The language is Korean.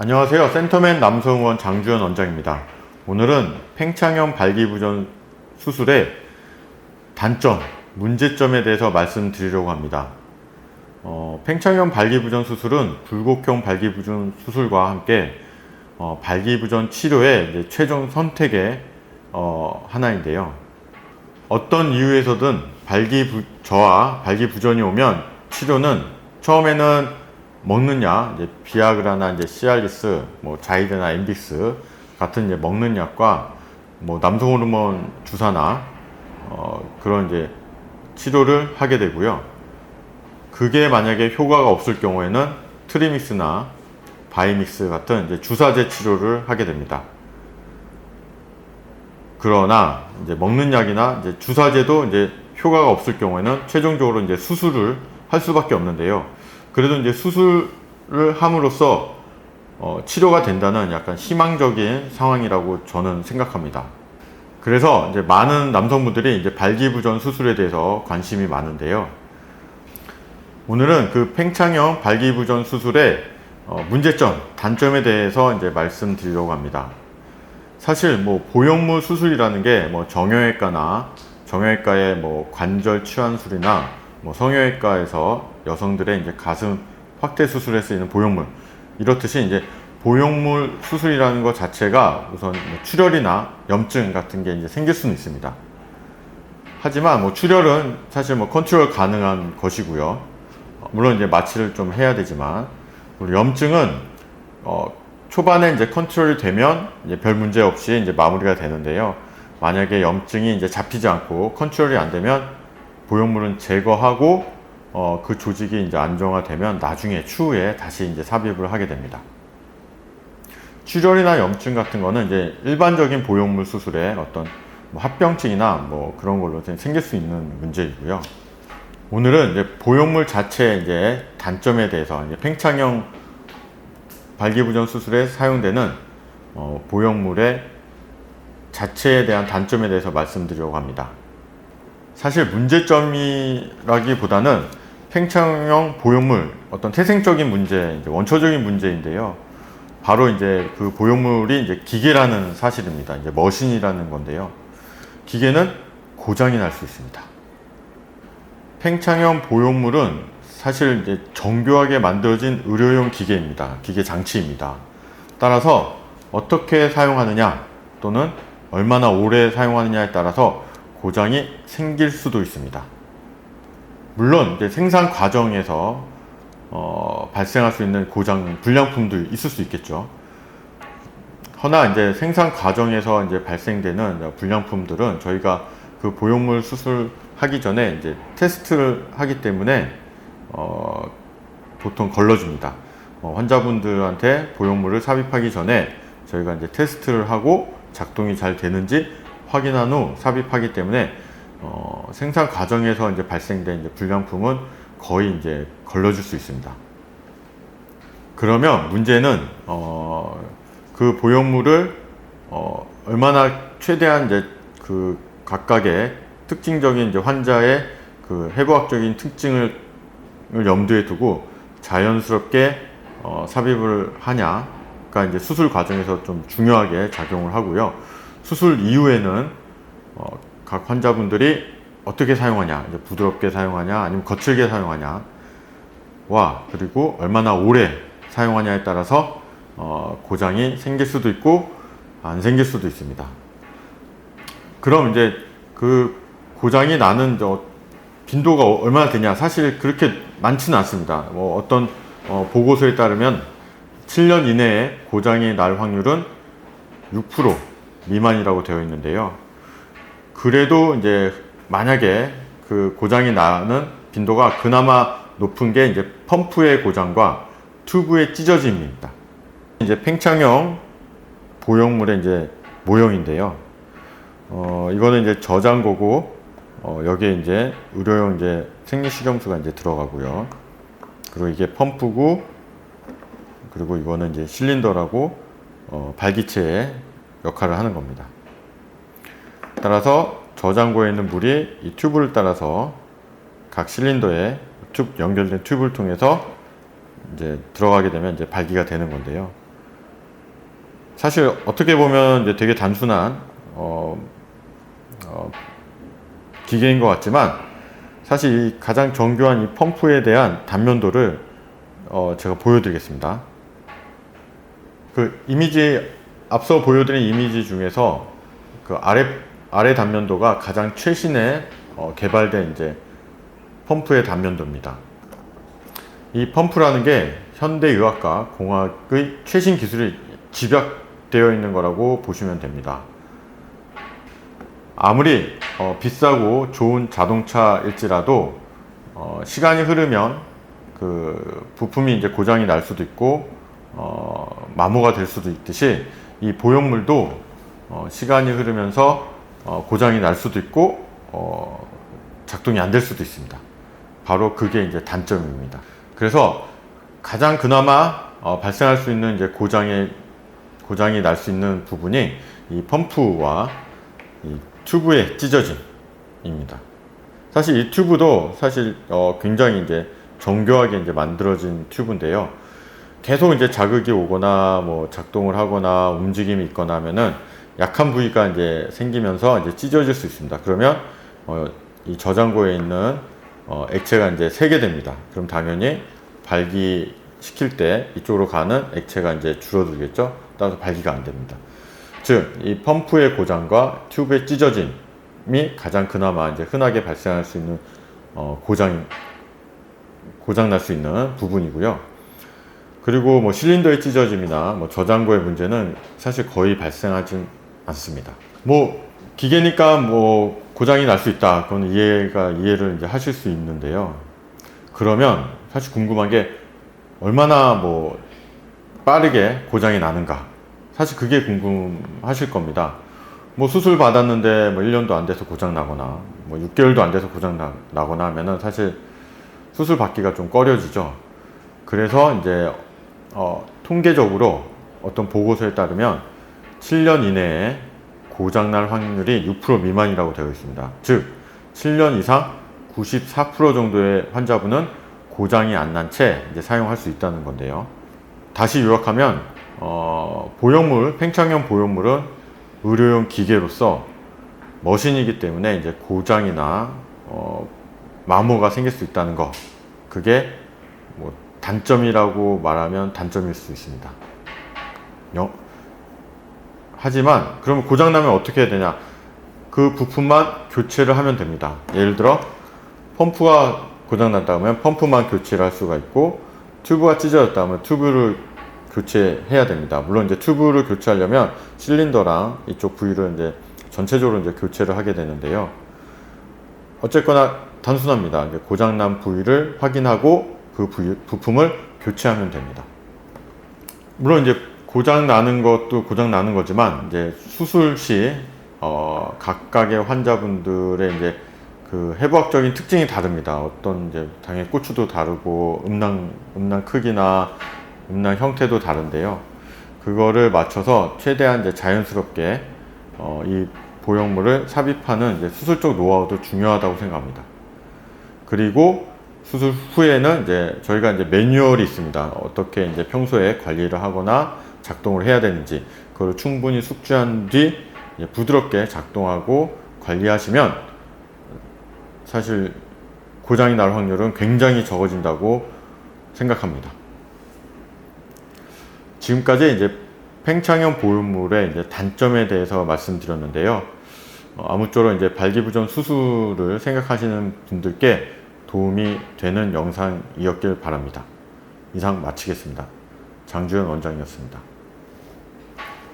안녕하세요. 센터맨 남성의원 장주현 원장입니다. 오늘은 팽창형 발기부전 수술의 단점, 문제점에 대해서 말씀드리려고 합니다. 팽창형 발기부전 수술은 굴곡형 발기부전 수술과 함께 발기부전 치료의 이제 최종 선택의 하나인데요. 어떤 이유에서든 저와 발기부전이 오면 치료는 처음에는 먹는 약, 이제 비아그라나 이제 시알리스, 자이드나 엠빅스 같은 이제 먹는 약과 남성 호르몬 주사나 그런 이제 치료를 하게 되고요. 그게 만약에 효과가 없을 경우에는 트리믹스나 바이믹스 같은 이제 주사제 치료를 하게 됩니다. 그러나 이제 먹는 약이나 이제 주사제도 이제 효과가 없을 경우에는 최종적으로 이제 수술을 할 수밖에 없는데요. 그래도 이제 수술을 함으로써 치료가 된다는 약간 희망적인 상황이라고 저는 생각합니다. 그래서 이제 많은 남성분들이 이제 발기부전 수술에 대해서 관심이 많은데요. 오늘은 그 팽창형 발기부전 수술의 문제점, 단점에 대해서 이제 말씀드리려고 합니다. 사실 보형물 수술이라는 게 정형외과나 정형외과의 관절 치환술이나 성형외과에서 여성들의 이제 가슴 확대 수술에 쓰이는 보형물, 이렇듯이 이제 보형물 수술이라는 것 자체가 우선 출혈이나 염증 같은 게 이제 생길 수는 있습니다. 하지만 출혈은 사실 컨트롤 가능한 것이고요. 물론 이제 마취를 좀 해야 되지만, 그리고 염증은 초반에 이제 컨트롤이 되면 이제 별 문제 없이 이제 마무리가 되는데요. 만약에 염증이 이제 잡히지 않고 컨트롤이 안 되면 보형물은 제거하고 그 조직이 이제 안정화되면 나중에 추후에 다시 이제 삽입을 하게 됩니다. 출혈이나 염증 같은 거는 이제 일반적인 보형물 수술에 어떤 합병증이나 그런 걸로 생길 수 있는 문제이고요. 오늘은 이제 보형물 자체의 이제 단점에 대해서 이제 팽창형 발기부전 수술에 사용되는 보형물의 자체에 대한 단점에 대해서 말씀드리려고 합니다. 사실 문제점이라기보다는 팽창형 보형물, 어떤 태생적인 문제, 이제 원초적인 문제인데요. 바로 이제 그 보형물이 이제 기계라는 사실입니다. 이제 머신이라는 건데요. 기계는 고장이 날 수 있습니다. 팽창형 보형물은 사실 이제 정교하게 만들어진 의료용 기계입니다. 기계 장치입니다. 따라서 어떻게 사용하느냐 또는 얼마나 오래 사용하느냐에 따라서 고장이 생길 수도 있습니다. 물론 이제 생산 과정에서 발생할 수 있는 고장, 불량품도 있을 수 있겠죠. 허나 이제 생산 과정에서 이제 발생되는 불량품들은 저희가 그 보형물 수술하기 전에 이제 테스트를 하기 때문에 보통 걸러줍니다. 환자분들한테 보형물을 삽입하기 전에 저희가 이제 테스트를 하고 작동이 잘 되는지 확인한 후 삽입하기 때문에 생산 과정에서 이제 발생된 이제 불량품은 거의 이제 걸러줄 수 있습니다. 그러면 문제는 그 보형물을 얼마나 최대한 이제 그 각각의 특징적인 이제 환자의 그 해부학적인 특징을 염두에 두고 자연스럽게 삽입을 하냐가 이제 수술 과정에서 좀 중요하게 작용을 하고요. 수술 이후에는 각 환자분들이 어떻게 사용하냐, 이제 부드럽게 사용하냐, 아니면 거칠게 사용하냐와 그리고 얼마나 오래 사용하냐에 따라서 고장이 생길 수도 있고 안 생길 수도 있습니다. 그럼 이제 그 고장이 나는 빈도가 얼마나 되냐? 사실 그렇게 많지는 않습니다. 어떤 보고서에 따르면 7년 이내에 고장이 날 확률은 6% 미만이라고 되어 있는데요. 그래도 이제 만약에 그 고장이 나는 빈도가 그나마 높은 게 이제 펌프의 고장과 튜브의 찢어짐입니다. 이제 팽창형 보형물의 이제 모형인데요. 이거는 이제 저장고고 여기에 이제 의료용 이제 생리식염수가 이제 들어가고요. 그리고 이게 펌프고, 그리고 이거는 이제 실린더라고 발기체의 역할을 하는 겁니다. 따라서 저장고에 있는 물이 이 튜브를 따라서 각 실린더에 연결된 튜브를 통해서 이제 들어가게 되면 이제 발기가 되는 건데요. 사실 어떻게 보면 이제 되게 단순한 기계인 것 같지만 사실 이 가장 정교한 이 펌프에 대한 단면도를 제가 보여드리겠습니다. 그 이미지 앞서 보여드린 이미지 중에서 그 아래 단면도가 가장 최신의 개발된 이제 펌프의 단면도입니다. 이 펌프라는 게 현대의학과 공학의 최신 기술이 집약되어 있는 거라고 보시면 됩니다. 아무리 비싸고 좋은 자동차일지라도 시간이 흐르면 그 부품이 이제 고장이 날 수도 있고 마모가 될 수도 있듯이 이 보형물도 시간이 흐르면서 고장이 날 수도 있고 작동이 안 될 수도 있습니다. 바로 그게 이제 단점입니다. 그래서 가장 그나마 발생할 수 있는 이제 고장이 날 수 있는 부분이 이 펌프와 이 튜브의 찢어짐입니다. 사실 이 튜브도 사실 굉장히 이제 정교하게 이제 만들어진 튜브인데요. 계속 이제 자극이 오거나 뭐 작동을 하거나 움직임이 있거나 하면은 약한 부위가 이제 생기면서 이제 찢어질 수 있습니다. 그러면 이 저장고에 있는 액체가 이제 새게 됩니다. 그럼 당연히 발기시킬 때 이쪽으로 가는 액체가 이제 줄어들겠죠. 따라서 발기가 안 됩니다. 즉, 이 펌프의 고장과 튜브의 찢어짐이 가장 그나마 이제 흔하게 발생할 수 있는 고장 날 수 있는 부분이고요. 그리고 뭐 실린더의 찢어짐이나 뭐 저장고의 문제는 사실 거의 발생하진 않습니다. 뭐 기계니까 뭐 고장이 날 수 있다. 그건 이해를 이제 하실 수 있는데요. 그러면 사실 궁금한 게 얼마나 뭐 빠르게 고장이 나는가. 사실 그게 궁금하실 겁니다. 뭐 수술 받았는데 뭐 1년도 안 돼서 고장 나거나 뭐 6개월도 안 돼서 고장 나거나 하면은 사실 수술 받기가 좀 꺼려지죠. 그래서 이제 통계적으로 어떤 보고서에 따르면 7년 이내에 고장날 확률이 6% 미만이라고 되어 있습니다. 즉 7년 이상 94% 정도의 환자분은 고장이 안 난 채 이제 사용할 수 있다는 건데요. 다시 요약하면 팽창형 보형물은 의료용 기계로서 머신이기 때문에 이제 고장이나 마모가 생길 수 있다는 거, 그게 뭐 단점이라고 말하면 단점일 수 있습니다. 하지만 그럼 고장나면 어떻게 해야 되냐? 그 부품만 교체를 하면 됩니다. 예를 들어 펌프가 고장났다 하면 펌프만 교체를 할 수가 있고, 튜브가 찢어졌다 하면 튜브를 교체해야 됩니다. 물론 이제 튜브를 교체하려면 실린더랑 이쪽 부위를 이제 전체적으로 이제 교체를 하게 되는데요. 어쨌거나 단순합니다. 이제 고장난 부위를 확인하고 그 부품을 교체하면 됩니다. 물론 이제 고장 나는 것도 고장 나는 거지만 이제 수술 시 각각의 환자분들의 이제 그 해부학적인 특징이 다릅니다. 어떤 이제 당연히 꼬추도 다르고 음낭 크기나 음낭 형태도 다른데요. 그거를 맞춰서 최대한 이제 자연스럽게 이 보형물을 삽입하는 이제 수술적 노하우도 중요하다고 생각합니다. 그리고 수술 후에는 이제 저희가 이제 매뉴얼이 있습니다. 어떻게 이제 평소에 관리를 하거나 작동을 해야 되는지, 그걸 충분히 숙지한 뒤 부드럽게 작동하고 관리하시면 사실 고장이 날 확률은 굉장히 적어진다고 생각합니다. 지금까지 이제 팽창형 보형물의 이제 단점에 대해서 말씀드렸는데요. 아무쪼록 이제 발기부전 수술을 생각하시는 분들께 도움이 되는 영상이었길 바랍니다. 이상 마치겠습니다. 장주현 원장이었습니다.